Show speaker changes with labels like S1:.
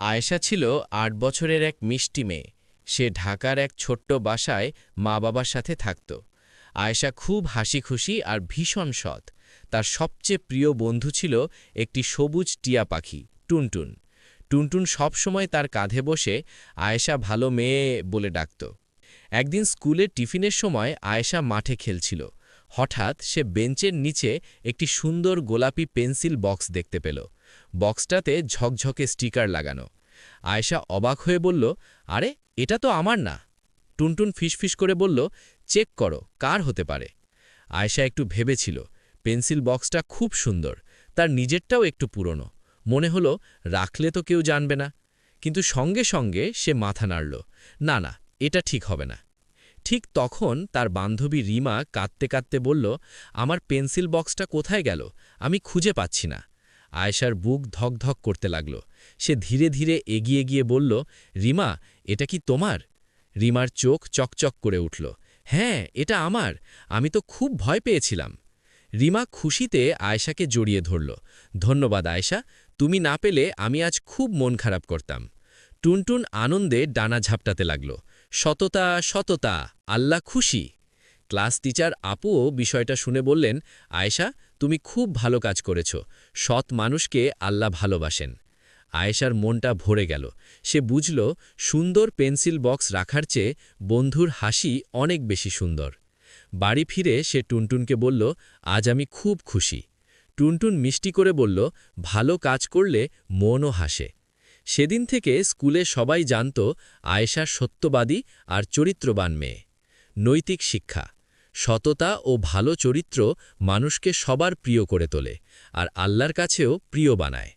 S1: আয়েশা ছিল ৮ বছরের এক মিষ্টি মেয়ে। সে ঢাকার এক ছোট্ট বাসায় মা-বাবার সাথে থাকত। আয়েশা খুব হাসিখুশি আর ভীষণ সৎ। তার সবচেয়ে প্রিয় বন্ধু ছিল একটি সবুজ টিয়া পাখি, টুনটুন। টুনটুন সবসময় তার কাঁধে বসে আয়েশা ভালো মেয়ে বলে ডাকত। একদিন স্কুলে টিফিনের সময় আয়েশা মাঠে খেলছিল। হঠাৎ সে বেঞ্চের নিচে একটি সুন্দর গোলাপি পেন্সিল বক্স দেখতে পেল। বক্সটাতে ঝকঝকে স্টিকার লাগানো। আয়েশা অবাক হয়ে বলল, আরে, এটা তো আমার না। টুনটুন ফিসফিস করে বলল, চেক করো, কার হতে পারে। আয়েশা একটু ভেবেছিল। পেন্সিল বক্সটা খুব সুন্দর, তার নিজেরটাও একটু পুরনো। মনে হলো, রাখলে তো কেউ জানবে না। কিন্তু সঙ্গে সঙ্গে সে মাথা নাড়ল, না না, এটা ঠিক হবে না। ঠিক তখন তার বান্ধবী রিমা কাঁদতে কাঁদতে বলল, আমার পেন্সিল বক্সটা কোথায় গেল, আমি খুঁজে পাচ্ছি না। আয়েশার বুক ধকধক করতে লাগল। সে ধীরে ধীরে এগিয়ে গিয়ে বলল, রিমা, এটা কি তোমার? রিমার চোখ চকচক করে উঠল। হ্যাঁ, এটা আমার, আমি তো খুব ভয় পেয়েছিলাম। রিমা খুশিতে আয়েশাকে জড়িয়ে ধরল। ধন্যবাদ আয়েশা, তুমি না পেলে আমি আজ খুব মন খারাপ করতাম। টুনটুন আনন্দে ডানা ঝাপটাতে লাগল। সততা সততা, আল্লাহ খুশি। ক্লাস টিচার আপুও বিষয়টা শুনে বললেন, আয়েশা, তুমি খুব ভালো কাজ করেছ। সৎ মানুষকে আল্লাহ ভালোবাসেন। আয়েশার মনটা ভরে গেল। সে বুঝল, সুন্দর পেন্সিল বক্স রাখার চেয়ে বন্ধুর হাসি অনেক বেশি সুন্দর। বাড়ি ফিরে সে টুনটুনকে বলল, আজ আমি খুব খুশি। টুনটুন মিষ্টি করে বলল, ভালো কাজ করলে মনও হাসে। সেদিন থেকে স্কুলে সবাই জানত আয়েশা সত্যবাদী আর চরিত্রবান মেয়ে। নৈতিক শিক্ষা, সততা ও ভালো চরিত্র মানুষকে সবার প্রিয় করে তোলে আর আল্লাহর কাছেও প্রিয় বানায়।